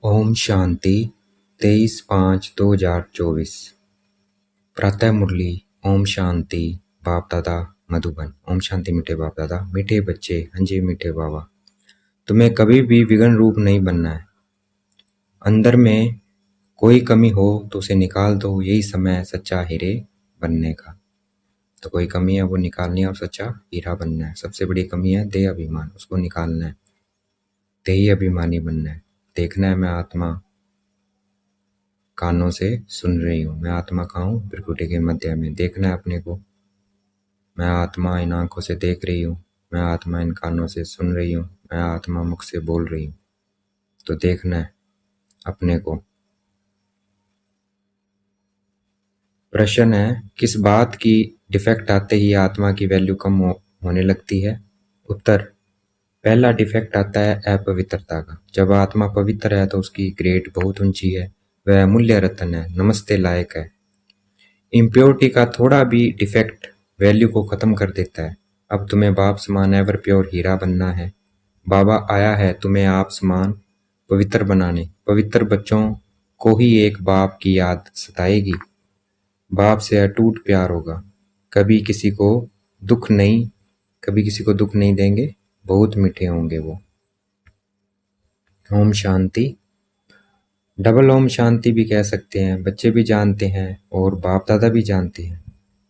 ओम शांति 23/5/2024 प्रातः मुरली। ओम शांति बाप दादा मधुबन। ओम शांति मीठे बाप दादा, मीठे बच्चे, हंजे मीठे बाबा। तुम्हें कभी भी विघ्न रूप नहीं बनना है। अंदर में कोई कमी हो तो उसे निकाल दो, यही समय है सच्चा हीरे बनने का। तो कोई कमी है वो निकालनी है और सच्चा हीरा बनना है। सबसे बड़ी कमी है देह अभिमान, उसको निकालना है। देही अभिमानी बनना है। देखना है मैं आत्मा कानों से सुन रही हूँ, मैं आत्मा कहाँ हूँ, त्रिकुटी के मध्य में। देखना है अपने को, मैं आत्मा इन आंखों से देख रही हूँ, मैं आत्मा इन कानों से सुन रही हूँ, मैं आत्मा मुख से बोल रही हूँ। तो देखना है अपने को। प्रश्न है, किस बात की डिफेक्ट आते ही आत्मा की वैल्यू कम होने लगती है? उत्तर, पहला डिफेक्ट आता है अपवित्रता का। जब आत्मा पवित्र है तो उसकी ग्रेड बहुत ऊंची है, वह अमूल्य रत्न है, नमस्ते लायक है। इम्प्योरिटी का थोड़ा भी डिफेक्ट वैल्यू को खत्म कर देता है। अब तुम्हें बाप समान एवर प्योर हीरा बनना है। बाबा आया है तुम्हें आप समान पवित्र बनाने। पवित्र बच्चों को ही एक बाप की याद सताएगी। बाप से अटूट प्यार होगा। कभी किसी को दुख नहीं देंगे। बहुत मीठे होंगे वो। ओम शांति। डबल ओम शांति भी कह सकते हैं, बच्चे भी जानते हैं और बाप दादा भी जानते हैं।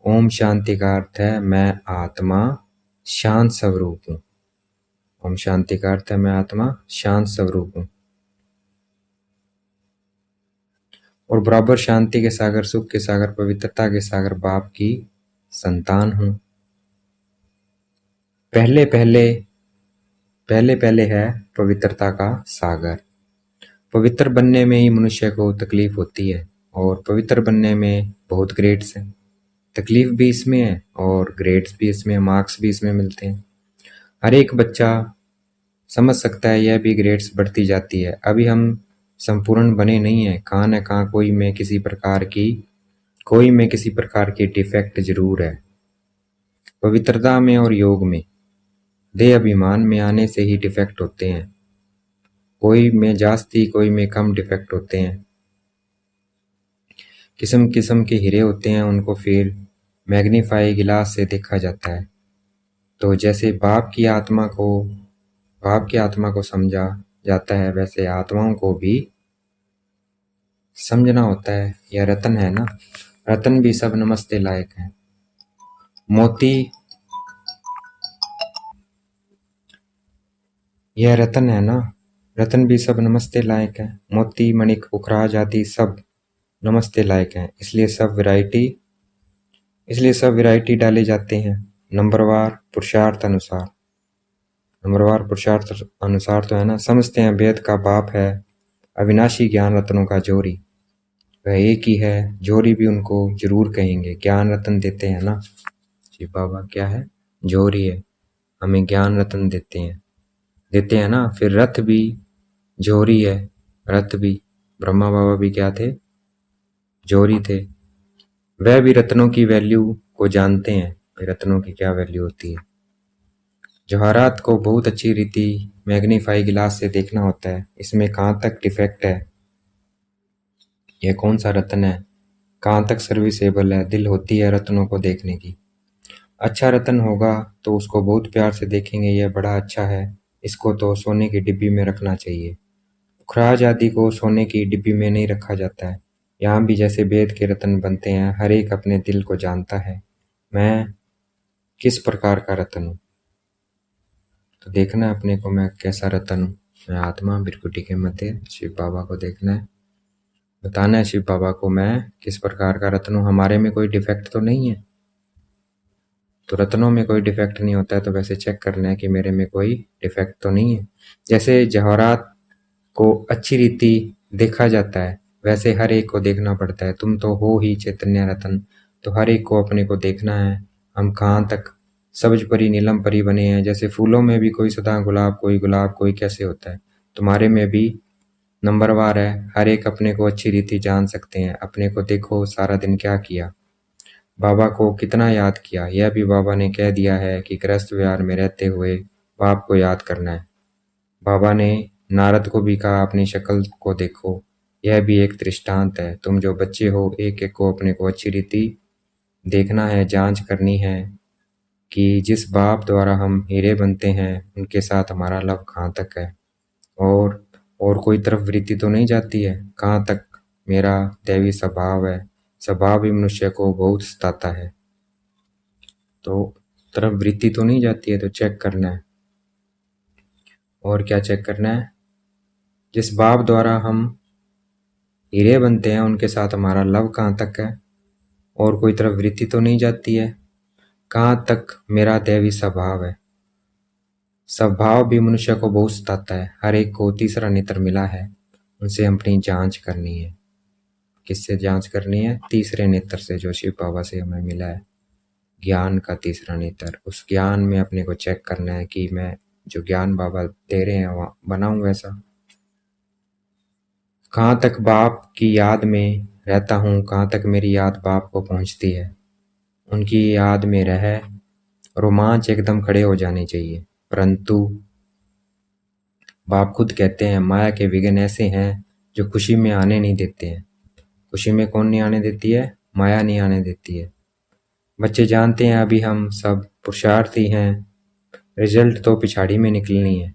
ओम शांति का अर्थ है मैं आत्मा शांत स्वरूप हूँ। ओम शांति का अर्थ है मैं आत्मा शांत स्वरूप हूँ और बराबर शांति के सागर, सुख के सागर, पवित्रता के सागर बाप की संतान हूँ। पहले पहले है पवित्रता का सागर। पवित्र बनने में ही मनुष्य को तकलीफ होती है और पवित्र बनने में बहुत ग्रेड्स हैं। तकलीफ भी इसमें है और ग्रेड्स भी इसमें, मार्क्स भी इसमें मिलते हैं। हर एक बच्चा समझ सकता है यह भी ग्रेड्स बढ़ती जाती है। अभी हम संपूर्ण बने नहीं है। कहाँ न कहाँ कोई में किसी प्रकार की डिफेक्ट जरूर है। पवित्रता में और योग में, देह अभिमान में आने से ही डिफेक्ट होते हैं। कोई में जास्ती, कोई में कम डिफेक्ट होते हैं। किस्म किस्म के हीरे होते हैं, उनको फिर मैग्नीफाई गिलास से देखा जाता है। तो जैसे बाप की आत्मा को समझा जाता है, वैसे आत्माओं को भी समझना होता है। यह रतन है ना, रतन भी सब नमस्ते लायक है। मोती, यह रतन है ना, रतन भी सब नमस्ते लायक है। मोती, मणिक, पुखराज आदि सब नमस्ते लायक हैं। इसलिए सब वैरायटी डाले जाते हैं नंबरवार पुरुषार्थ अनुसार तो है ना। समझते हैं वेद का बाप है अविनाशी ज्ञान रत्नों का जोरी। वह एक ही है, जोरी भी उनको जरूर कहेंगे। ज्ञान रत्न देते हैं ना जी बाबा, क्या है? जोरी है, हमें ज्ञान रत्न देते हैं ना। फिर रथ भी जोरी है, रथ भी। ब्रह्मा बाबा भी क्या थे? जोरी थे। वह भी रत्नों की वैल्यू को जानते हैं, रत्नों की क्या वैल्यू होती है। जवाहरात को बहुत अच्छी रीति मैग्नीफाई गिलास से देखना होता है। इसमें कहाँ तक डिफेक्ट है, यह कौन सा रत्न है, कहाँ तक सर्विसेबल है। दिल होती है रत्नों को देखने की। अच्छा रत्न होगा तो उसको बहुत प्यार से देखेंगे, यह बड़ा अच्छा है, इसको तो सोने की डिब्बी में रखना चाहिए। पुखराज आदि को सोने की डिब्बी में नहीं रखा जाता है। यहाँ भी जैसे वेद के रत्न बनते हैं, हर एक अपने दिल को जानता है मैं किस प्रकार का रत्न हूँ। तो देखना है अपने को मैं कैसा रत्न हूँ। मैं आत्मा बिरकुटी के मध्य शिव बाबा को देखना है, बताना है शिव बाबा को मैं किस प्रकार का रत्न हूँ। हमारे में कोई डिफेक्ट तो नहीं है। तो रत्नों में कोई डिफेक्ट नहीं होता है, तो वैसे चेक करना है कि मेरे में कोई डिफेक्ट तो नहीं है। जैसे जवाहरात को अच्छी रीति देखा जाता है, वैसे हर एक को देखना पड़ता है। तुम तो हो ही चैतन्य रतन, तो हर एक को अपने को देखना है हम कहाँ तक सब्ज परी नीलम परी बने हैं। जैसे फूलों में भी कोई सदा गुलाब, कोई कैसे होता है, तुम्हारे में भी नंबरवार है। हर एक अपने को अच्छी रीति जान सकते हैं। अपने को देखो सारा दिन क्या किया, बाबा को कितना याद किया। यह भी बाबा ने कह दिया है कि गृहस्थ विहार में रहते हुए बाप को याद करना है। बाबा ने नारद को भी कहा अपनी शक्ल को देखो, यह भी एक दृष्टांत है। तुम जो बच्चे हो, एक एक को अपने को अच्छी रीति देखना है, जांच करनी है कि जिस बाप द्वारा हम हीरे बनते हैं उनके साथ हमारा लव कहाँ तक है, और कोई तरफ वृत्ति तो नहीं जाती है, कहाँ तक मेरा दैवी स्वभाव है। स्वभाव भी मनुष्य को बहुत सताता है, तो तरफ वृत्ति तो नहीं जाती है, तो चेक करना है। और क्या चेक करना है? जिस बाप द्वारा हम हीरे बनते हैं उनके साथ हमारा लव कहाँ तक है, और कोई तरफ वृत्ति तो नहीं जाती है, कहाँ तक मेरा दैवी स्वभाव है। स्वभाव भी मनुष्य को बहुत सताता है। हर एक को तीसरा नेत्र मिला है, उनसे अपनी जांच करनी है। किससे जांच करनी है? तीसरे नेत्र से, जो शिव बाबा से हमें मिला है, ज्ञान का तीसरा नेत्र। उस ज्ञान में अपने को चेक करना है कि मैं जो ज्ञान बाबा दे रहे हैं वहाँ बनाऊं वैसा। कहाँ तक बाप की याद में रहता हूँ, कहाँ तक मेरी याद बाप को पहुँचती है। उनकी याद में रह रोमांच एकदम खड़े हो जाने चाहिए, परंतु बाप खुद कहते हैं माया के विघ्न ऐसे हैं जो खुशी में आने नहीं देते हैं। खुशी में कौन नहीं आने देती है? माया नहीं आने देती है। बच्चे जानते हैं अभी हम सब पुरुषार्थी हैं, रिजल्ट तो पिछाड़ी में निकलनी है।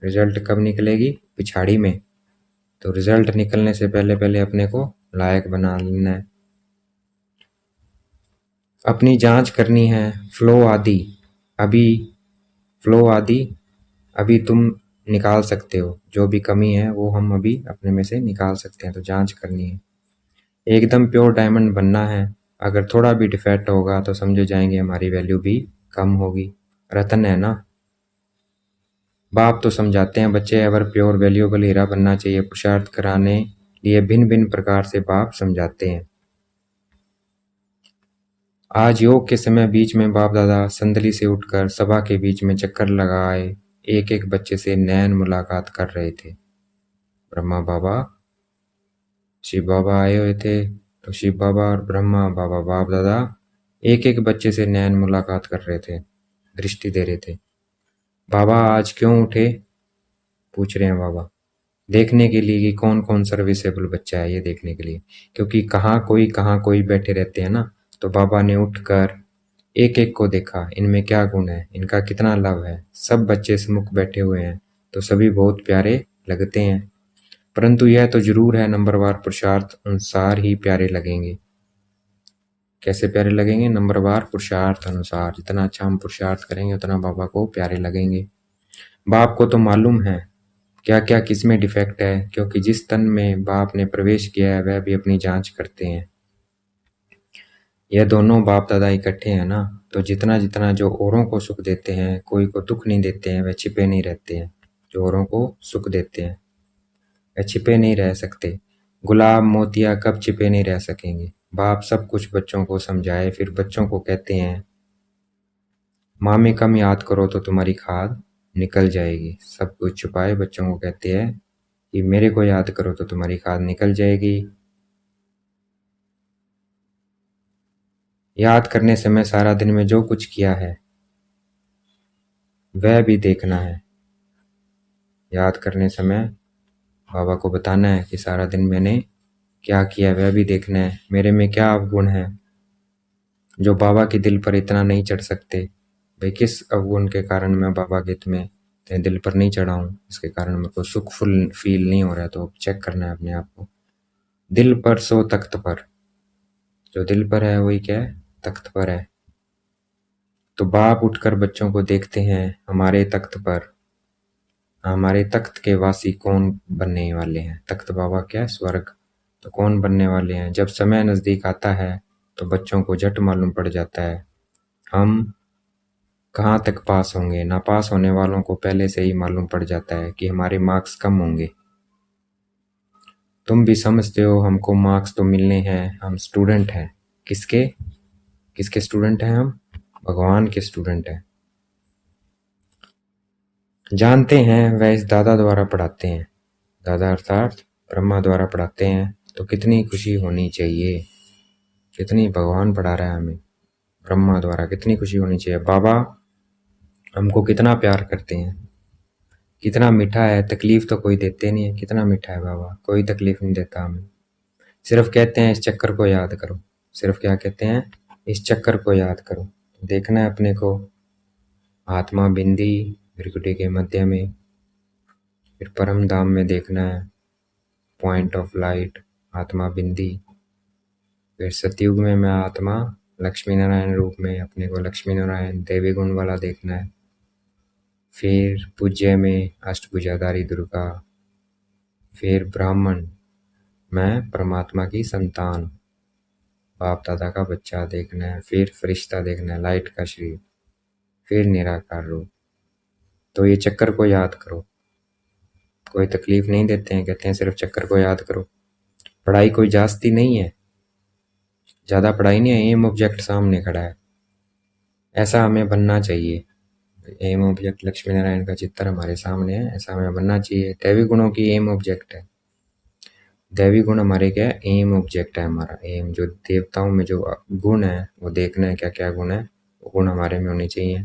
रिजल्ट कब निकलेगी? पिछाड़ी में। तो रिजल्ट निकलने से पहले पहले अपने को लायक बना लेना है, अपनी जांच करनी है। फ्लो आदि अभी तुम निकाल सकते हो, जो भी कमी है वो हम अभी अपने में से निकाल सकते हैं, तो जांच करनी है। एकदम प्योर डायमंड बनना है। अगर थोड़ा भी डिफेक्ट होगा तो समझो जाएंगे हमारी वैल्यू भी कम होगी। रतन है ना, बाप तो समझाते हैं बच्चे एवर प्योर वैल्यूएबल हीरा बनना चाहिए। पुरुषार्थ कराने लिए भिन्न भिन्न प्रकार से बाप समझाते हैं। आज योग के समय बीच में बाप दादा संदली से उठकर सभा के बीच में चक्कर लगाए एक एक बच्चे से नैन मुलाकात कर रहे थे। ब्रह्मा बाबा शिव बाबा आए हुए थे, तो शिव बाबा और ब्रह्मा बाबा बाप दादा एक एक बच्चे से नैन मुलाकात कर रहे थे, दृष्टि दे रहे थे। बाबा आज क्यों उठे? पूछ रहे हैं बाबा, देखने के लिए कि कौन कौन सर्विसेबल बच्चा है, ये देखने के लिए। क्योंकि कहाँ कोई बैठे रहते हैं ना, तो बाबा ने उठकर एक एक को देखा, इनमें क्या गुण है, इनका कितना लव है। सब बच्चे सम्मुख बैठे हुए हैं तो सभी बहुत प्यारे लगते हैं, परंतु यह तो जरूर है नंबरवार पुरुषार्थ अनुसार ही प्यारे लगेंगे। कैसे प्यारे लगेंगे? नंबरवार पुरुषार्थ अनुसार। जितना अच्छा हम पुरुषार्थ करेंगे उतना बाबा को प्यारे लगेंगे। बाप को तो मालूम है क्या क्या किसमें डिफेक्ट है, क्योंकि जिस तन में बाप ने प्रवेश किया है वह भी अपनी जांच करते हैं। यह दोनों बाप दादा इकट्ठे हैं ना, तो जितना जितना जो औरों को सुख देते हैं, कोई को दुख नहीं देते हैं, वह छिपे नहीं रहते हैं। जो औरों को सुख देते हैं वह छिपे नहीं रह सकते। गुलाब मोतिया कब छिपे नहीं रह सकेंगे। बाप सब कुछ बच्चों को समझाए, फिर बच्चों को कहते हैं माँ में कम याद करो तो तुम्हारी खाद निकल जाएगी। सब कुछ छुपाए बच्चों को कहते हैं कि मेरे को याद करो तो तुम्हारी खाद निकल जाएगी। याद करने समय सारा दिन में जो कुछ किया है वह भी देखना है। याद करने समय बाबा को बताना है कि सारा दिन मैंने क्या किया, वह भी देखना है। मेरे में क्या अवगुण है जो बाबा के दिल पर इतना नहीं चढ़ सकते। भाई किस अवगुण के कारण मैं बाबा के तुम्हें दिल पर नहीं चढ़ा हूँ, इसके कारण मेरे को सुखफुल फील नहीं हो रहा है, तो चेक करना है अपने आप को। दिल पर सो तख्त पर, जो दिल पर है वही क्या है? तख्त पर है। तो बाप उठकर बच्चों को देखते हैं, हमारे तख्त के वासी कौन बनने वाले हैं। तख्त बाबा क्या है? स्वर्ग। तो कौन बनने वाले हैं? जब समय नजदीक आता है तो बच्चों को झट मालूम पड़ जाता है हम कहाँ तक पास होंगे। ना पास होने वालों को पहले से ही मालूम पड़ जाता है कि हमारे मार्क्स कम होंगे। तुम भी समझते हो हमको मार्क्स तो मिलने हैं, हम स्टूडेंट हैं। किसके किसके स्टूडेंट हैं हम? भगवान के स्टूडेंट हैं। जानते हैं वह इस दादा द्वारा पढ़ाते हैं, दादा अर्थात ब्रह्मा द्वारा पढ़ाते हैं, तो कितनी खुशी होनी चाहिए। कितनी भगवान पढ़ा रहा है हमें ब्रह्मा द्वारा, कितनी खुशी होनी चाहिए। बाबा हमको कितना प्यार करते हैं, कितना मीठा है, तकलीफ तो कोई देते नहीं है। कितना मीठा है बाबा, कोई तकलीफ नहीं देता हमें। सिर्फ कहते हैं इस चक्कर को याद करो। सिर्फ क्या कहते हैं, इस चक्कर को याद करो। देखना है अपने को आत्मा बिंदी भ्रिकुटी के मध्य में, फिर परम धाम में देखना है पॉइंट ऑफ लाइट आत्मा बिंदी। फिर सतयुग में मैं आत्मा लक्ष्मी नारायण रूप में अपने को लक्ष्मी नारायण देवी गुण वाला देखना है। फिर पूज्य में अष्टभुजाधारी दुर्गा। फिर ब्राह्मण मैं परमात्मा की संतान बाप दादा का बच्चा देखना है। फिर फरिश्ता देखना है लाइट का शरीर। फिर निराकार रूप। तो ये चक्कर को याद करो। कोई तकलीफ नहीं देते हैं, कहते हैं सिर्फ चक्कर को याद करो। पढ़ाई कोई जास्ती नहीं है, ज़्यादा पढ़ाई नहीं है। एम ऑब्जेक्ट सामने खड़ा है, ऐसा हमें बनना चाहिए। एम ऑब्जेक्ट लक्ष्मी नारायण का चित्र हमारे सामने है, ऐसा हमें बनना चाहिए। दैवी गुणों की एम ऑब्जेक्ट है। दैवी गुण हमारे क्या है, एम ऑब्जेक्ट है हमारा। एम जो देवताओं में जो गुण है वो देखना है क्या क्या गुण है, वो गुण हमारे में होने चाहिए।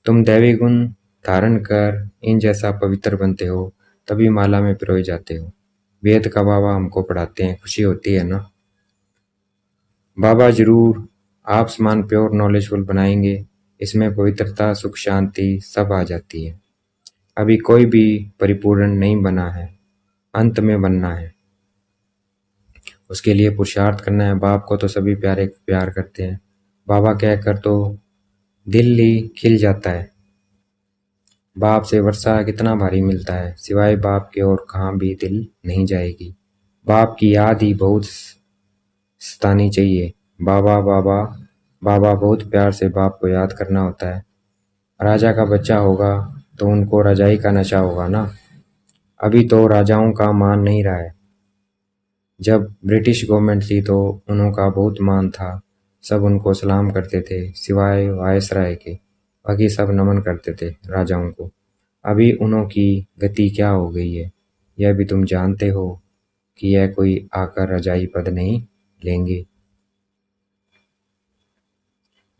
तुम दैवी गुण धारण कर इन जैसा पवित्र बनते हो, तभी माला में पिरोए जाते हो। वेद का बाबा हमको पढ़ाते हैं, खुशी होती है ना। बाबा जरूर आप समान प्योर नॉलेजफुल बनाएंगे, इसमें पवित्रता सुख शांति सब आ जाती है। अभी कोई भी परिपूर्ण नहीं बना है, अंत में बनना है। उसके लिए पुरुषार्थ करना है। बाप को तो सभी प्यारे प्यार करते हैं, बाबा कहकर तो दिल ही खिल जाता है। बाप से वर्षा कितना भारी मिलता है, सिवाय बाप के और कहाँ भी दिल नहीं जाएगी। बाप की याद ही बहुत सतानी चाहिए। बाबा बाबा बाबा बहुत प्यार से बाप को याद करना होता है। राजा का बच्चा होगा तो उनको रजाई का नशा होगा ना। अभी तो राजाओं का मान नहीं रहा है। जब ब्रिटिश गवर्नमेंट थी तो उनका बहुत मान था, सब उनको सलाम करते थे सिवाय वायसराय के, बाकी सब नमन करते थे राजाओं को। अभी उन्हों की गति क्या हो गई है, यह भी तुम जानते हो कि यह कोई आकर रजाई पद नहीं लेंगे।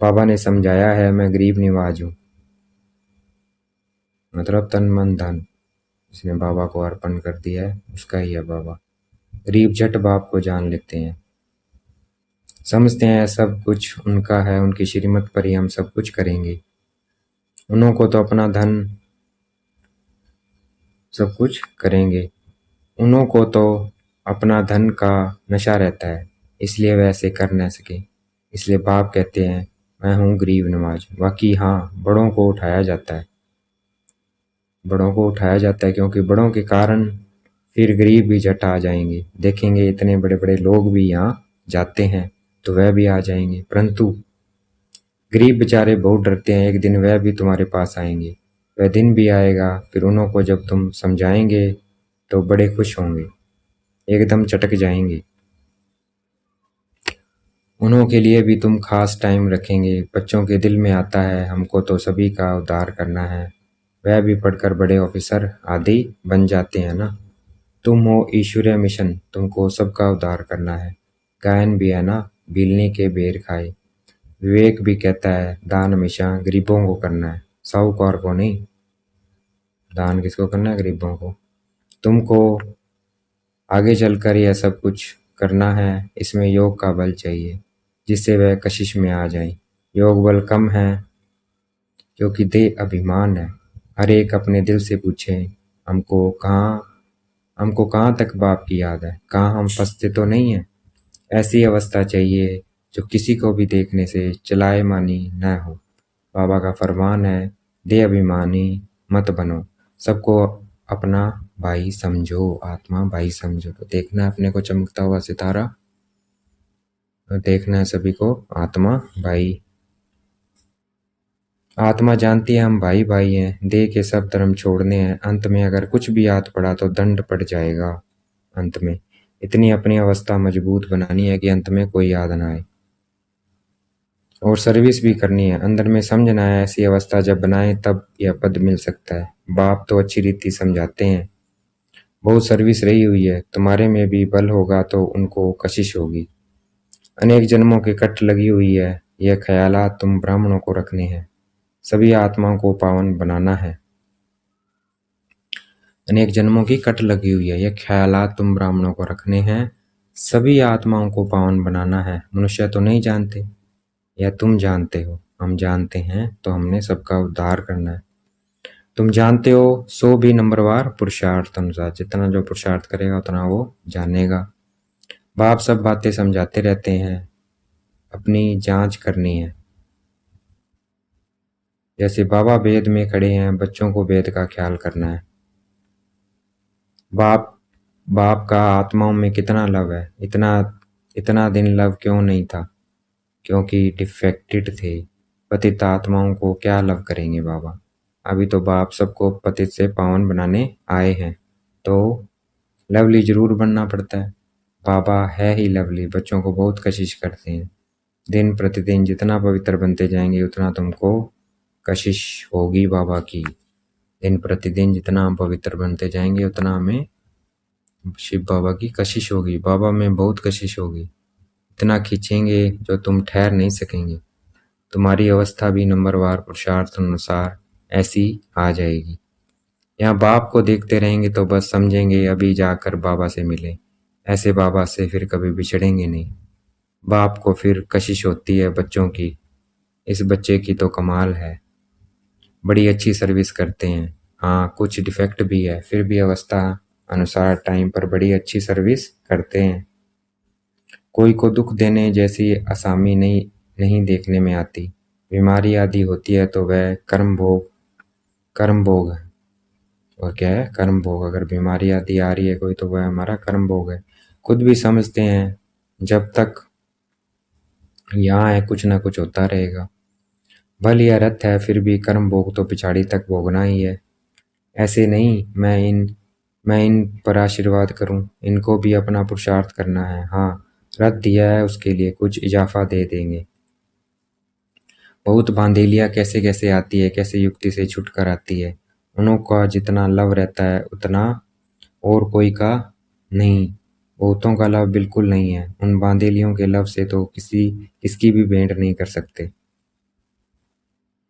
बाबा ने समझाया है मैं गरीब निवाज हूँ, मतलब तन मन धन जिसने बाबा को अर्पण कर दिया है उसका ही है बाबा। गरीब झट बाप को जान लेते हैं, समझते हैं सब कुछ उनका है, उनकी श्रीमत पर ही हम सब कुछ करेंगे। उन्हों को तो अपना धन सब कुछ करेंगे, उन्हों को तो अपना धन का नशा रहता है, इसलिए वह ऐसे कर न सके। इसलिए बाप कहते हैं मैं हूँ गरीब नवाज। बाकी हाँ, बड़ों को उठाया जाता है, बड़ों को उठाया जाता है क्योंकि बड़ों के कारण फिर गरीब भी झट आ जाएंगे। देखेंगे इतने बड़े बड़े लोग भी यहाँ जाते हैं तो वह भी आ जाएंगे, परंतु गरीब बेचारे बहुत डरते हैं। एक दिन वह भी तुम्हारे पास आएंगे, वह दिन भी आएगा, फिर उन्हों को जब तुम समझाएंगे तो बड़े खुश होंगे, एकदम चटक जाएंगे। उन्हों के लिए भी तुम खास टाइम रखेंगे। बच्चों के दिल में आता है हमको तो सभी का उद्धार करना है, वह भी पढ़कर बड़े ऑफिसर आदि बन जाते हैं ना। तुम हो ईश्वरीय मिशन, तुमको सबका उद्धार करना है। गायन भी है ना, बिलनी के बेर खाए। विवेक भी कहता है दान हमेशा गरीबों को करना है, साहूकार को नहीं। दान किसको करना है, गरीबों को। तुमको आगे चलकर यह सब कुछ करना है, इसमें योग का बल चाहिए जिससे वह कशिश में आ जाए। योग बल कम है क्योंकि देह अभिमान है। हर एक अपने दिल से पूछे हमको कहाँ तक बाप की याद है, कहाँ हम फंसते तो नहीं है। ऐसी अवस्था चाहिए जो किसी को भी देखने से चलायमानी न हो। बाबा का फरमान है दे अभिमानी मत बनो, सबको अपना भाई समझो, आत्मा भाई समझो। तो देखना है अपने को चमकता हुआ सितारा, और देखना है सभी को आत्मा भाई। आत्मा जानती है हम भाई भाई हैं, देह के सब धर्म छोड़ने हैं। अंत में अगर कुछ भी याद पड़ा तो दंड पड़ जाएगा। अंत में इतनी अपनी अवस्था मजबूत बनानी है कि अंत में कोई याद ना आए, और सर्विस भी करनी है। अंदर में समझना है ऐसी अवस्था जब बनाए तब यह पद मिल सकता है। बाप तो अच्छी रीति समझाते हैं, बहुत सर्विस रही हुई है, तुम्हारे में भी बल होगा तो उनको कशिश होगी। अनेक जन्मों की कट लगी हुई है, यह ख्यालात तुम ब्राह्मणों को रखने हैं, सभी आत्माओं को पावन बनाना है। अनेक जन्मों की कट लगी हुई है। यह ख्यालात तुम ब्राह्मणों को रखने हैं, सभी आत्माओं को पावन बनाना है। मनुष्य तो नहीं जानते, या तुम जानते हो, हम जानते हैं, तो हमने सबका उद्धार करना है। तुम जानते हो, सो भी नंबरवार पुरुषार्थ अनुसार, जितना जो पुरुषार्थ करेगा उतना वो जानेगा। बाप सब बातें समझाते रहते हैं, अपनी जांच करनी है। जैसे बाबा वेद में खड़े हैं, बच्चों को वेद का ख्याल करना है। बाप का आत्माओं में कितना लव है, इतना दिन लव क्यों नहीं था? क्योंकि डिफेक्टेड थे। पतित आत्माओं को क्या लव करेंगे बाबा? अभी तो बाप सबको पतित से पावन बनाने आए हैं, तो लवली जरूर बनना पड़ता है। बाबा है ही लवली, बच्चों को बहुत कशिश करते हैं। दिन प्रतिदिन जितना पवित्र बनते जाएंगे उतना तुमको कशिश होगी बाबा की। दिन प्रतिदिन जितना हम पवित्र बनते जाएंगे उतना हमें शिव बाबा की कशिश होगी। बाबा में बहुत कशिश होगी, इतना खींचेंगे जो तुम ठहर नहीं सकेंगे। तुम्हारी अवस्था भी नंबरवार पुरुषार्थ अनुसार ऐसी आ जाएगी। यहाँ बाप को देखते रहेंगे तो बस समझेंगे अभी जाकर बाबा से मिले। ऐसे बाबा से फिर कभी बिछड़ेंगे नहीं। बाप को फिर कशिश होती है बच्चों की, इस बच्चे की तो कमाल है, बड़ी अच्छी सर्विस करते हैं। हाँ, कुछ डिफेक्ट भी है, फिर भी अवस्था अनुसार टाइम पर बड़ी अच्छी सर्विस करते हैं। कोई को दुख देने जैसी आसामी नहीं देखने में आती। बीमारी आदि होती है तो वह कर्म भोग है। और क्या है? कर्म भोग। अगर बीमारी आदि आ रही है कोई तो वह हमारा कर्म भोग है। खुद भी समझते हैं जब तक यहाँ है कुछ ना कुछ होता रहेगा। बल या रथ है फिर भी कर्म भोग तो पिछाड़ी तक भोगना ही है। ऐसे नहीं मैं इन पर आशीर्वाद करूं, इनको भी अपना पुरुषार्थ करना है। हाँ, रथ दिया है उसके लिए कुछ इजाफा दे देंगे। बहुत बांधेलियाँ कैसे कैसे आती है, कैसे युक्ति से छुटकर आती है। उन्हों का जितना लव रहता है उतना और कोई का नहीं। बहुतों का लव बिल्कुल नहीं है। उन बांधेलियों के लव से तो किसकी भी भेंट नहीं कर सकते।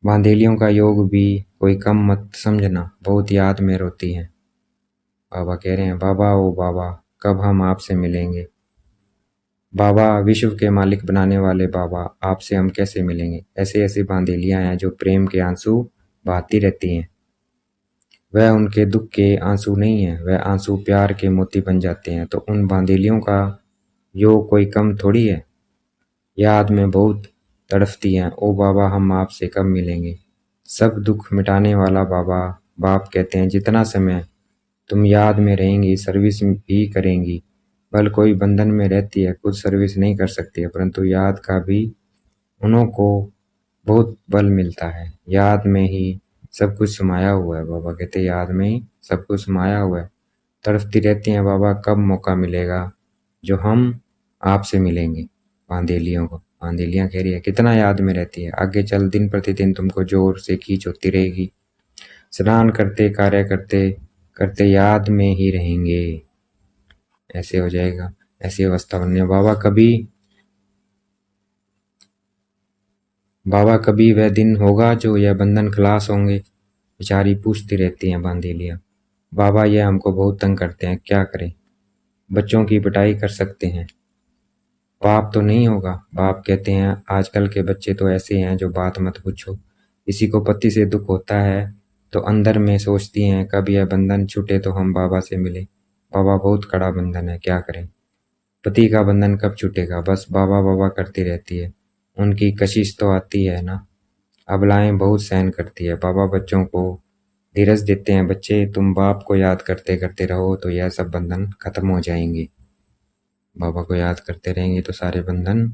बांधेलियों का योग भी कोई कम मत समझना, बहुत याद में रोती हैं। बाबा कह रहे हैं, बाबा ओ बाबा कब हम आपसे मिलेंगे? बाबा विश्व के मालिक बनाने वाले बाबा, आपसे हम कैसे मिलेंगे? ऐसी बांधेलियां हैं जो प्रेम के आंसू बहाती रहती हैं। वह उनके दुख के आंसू नहीं है, वह आंसू प्यार के मोती बन जाते हैं। तो उन बांधेलियों का योग कोई कम थोड़ी है। याद में बहुत तड़फती हैं। ओ बाबा हम आपसे कब मिलेंगे? सब दुख मिटाने वाला बाबा। बाप कहते हैं जितना समय तुम याद में रहेंगी सर्विस भी करेंगी। बल कोई बंधन में रहती है, खुद सर्विस नहीं कर सकती है, परंतु याद का भी उन्हों को बहुत बल मिलता है। याद में ही सब कुछ समाया हुआ है। बाबा कहते हैं याद में ही सब कुछ समाया हुआ है। तड़फती रहती हैं बाबा कब मौका मिलेगा जो हम आपसे मिलेंगे। बांधेलियों को, बांधेलियां कह रही है कितना याद में रहती है। आगे चल दिन प्रतिदिन तुमको जोर से खींच होती रहेगी। स्नान करते कार्य करते करते याद में ही रहेंगे। ऐसे हो जाएगा, ऐसी अवस्था बनने। बाबा कभी वह दिन होगा जो यह बंधन खलास होंगे? बेचारी पूछती रहती हैं बांधेलियां। बाबा ये हमको बहुत तंग करते हैं, क्या करें? बच्चों की पिटाई कर सकते हैं, पाप तो नहीं होगा। बाप कहते हैं आजकल के बच्चे तो ऐसे हैं जो बात मत पूछो। किसी को पति से दुख होता है तो अंदर में सोचती हैं कब यह बंधन छूटे तो हम बाबा से मिले। बाबा बहुत कड़ा बंधन है, क्या करें? पति का बंधन कब छूटेगा? बस बाबा बाबा करती रहती है। उनकी कशिश तो आती है ना, अबलाएं बहुत सहन करती है। बाबा बच्चों को धीरज देते हैं, बच्चे तुम बाप को याद करते करते रहो तो यह सब बंधन खत्म हो जाएंगे। बाबा को याद करते रहेंगे तो सारे बंधन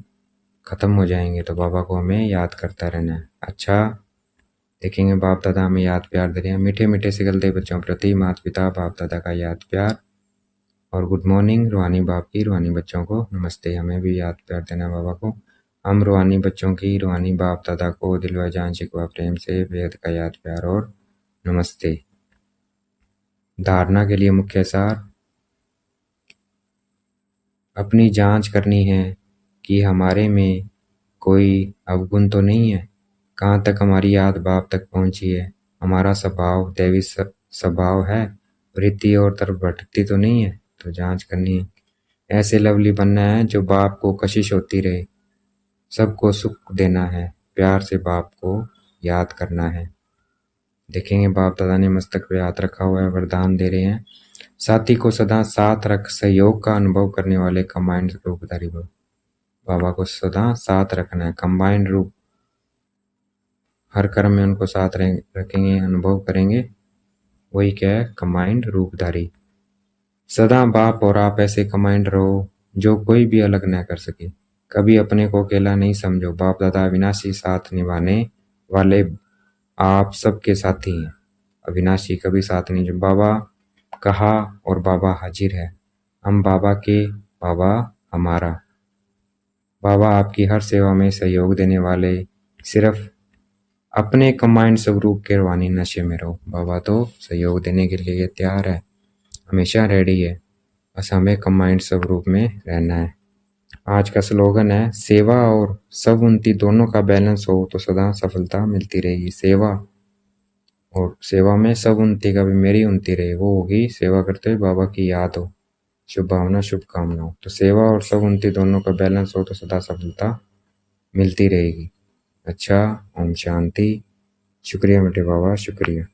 खत्म हो जाएंगे। तो बाबा को हमें याद करता रहना है। अच्छा, देखेंगे बाप दादा हमें याद प्यार दे रहे हैं। मीठे मीठे से गलते बच्चों प्रति माता पिता बाप दादा का याद प्यार और गुड मॉर्निंग। रूहानी बाप की रूहानी बच्चों को नमस्ते। हमें भी याद प्यार देना बाबा को। हम रूहानी बच्चों की रूहानी बाप दादा को दिल व जान शिकवा प्रेम से बेहद का याद प्यार और नमस्ते। धारणा के लिए मुख्य सार, अपनी जांच करनी है कि हमारे में कोई अवगुण तो नहीं है। कहाँ तक हमारी याद बाप तक पहुंची है? हमारा स्वभाव दैवी स्वभाव है, वृत्ति और तरफ भटकती तो नहीं है, तो जांच करनी है। ऐसे लवली बनना है जो बाप को कशिश होती रहे, सबको सुख देना है, प्यार से बाप को याद करना है। देखेंगे बाप दादा ने मस्तक पे हाथ रखा हुआ है, वरदान दे रहे हैं। साथी को सदा साथ रख, सहयोग का अनुभव करने वाले कंबाइंड रूपधारी भव। बाबा को सदा साथ रखना है, कंबाइंड रूप, हर कर्म में उनको साथ रखेंगे, अनुभव करेंगे, वही क्या है, कंबाइंड रूपधारी। सदा बाप और आप ऐसे कंबाइंड रहो जो कोई भी अलग न कर सके। कभी अपने को अकेला नहीं समझो, बाप दादा अविनाशी साथ निभाने वाले आप सबके साथी हैं। अविनाशी कभी साथ नहीं, जो बाबा कहा और बाबा हाजिर है। हम बाबा के, बाबा हमारा। बाबा आपकी हर सेवा में सहयोग देने वाले, सिर्फ अपने कंबाइंड स्वरूप के रूहानी नशे में रहो। बाबा तो सहयोग देने के लिए तैयार है, हमेशा रेडी है, बस हमें कंबाइंड स्वरूप में रहना है। आज का स्लोगन है, सेवा और सब उन्नति दोनों का बैलेंस हो तो सदा सफलता मिलती रहेगी। सेवा और सेवा में सब उन्नति का भी मेरी उन्नति रहे, वो होगी सेवा करते हुए बाबा की याद हो, शुभ भावना शुभकामना हो। तो सेवा और सब उन्नति दोनों का बैलेंस हो तो सदा सफलता मिलती रहेगी। अच्छा, ओम शांति। शुक्रिया बेटे बाबा, शुक्रिया।